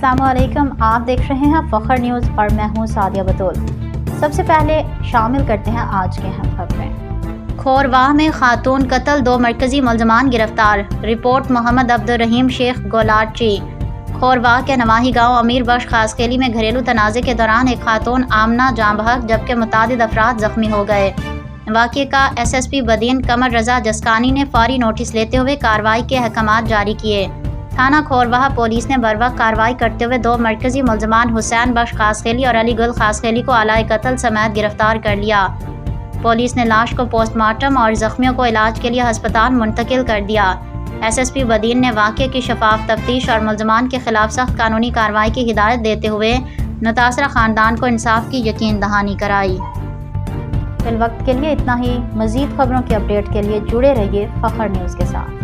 अस्सलाम वालेकुम, आप देख रहे हैं फखर न्यूज़ और मैं हूं सादिया बतूल। सबसे पहले शामिल करते हैं आज के अहम खबरें। खोरवाह में खातून कत्ल, 2 मरकजी मुलजमान गिरफ्तार। रिपोर्ट मोहम्मद अब्दुल रहीम शेख गोलाची। खोरवाह के नवाही गांव अमीर बख्श खासखेली में घरेलू तनाज़े के दौरान एक खातून आमना जाँ बहक जबकि मुतादिद अफराद जख्मी हो गए। वाक़े का SSP बदीन कमर रजा जस्कानी ने फौरी नोटिस लेते हुए कार्रवाई के अहकामात जारी किए। थाना खोरवाह पुलिस ने बरवक्त कार्रवाई करते हुए 2 मरकजी मुलजमान हुसैन बख्श खासखेली और अली गुल खासखेली को आलाए कत्ल समेत गिरफ्तार कर लिया। पुलिस ने लाश को पोस्टमार्टम और जख्मियों को इलाज के लिए अस्पताल मुंतकिल कर दिया। SSP बदीन ने वाक़े की शफाफ तफ्तीश और मुलजमान के खिलाफ सख्त कानूनी कार्रवाई की हिदायत देते हुए मुतासरा ख़ानदान को इंसाफ की यकीन दहानी कराई। फिल वक्त के लिए इतना ही। मज़ीद खबरों की अपडेट के लिए जुड़े रहिए फखर न्यूज़ के साथ।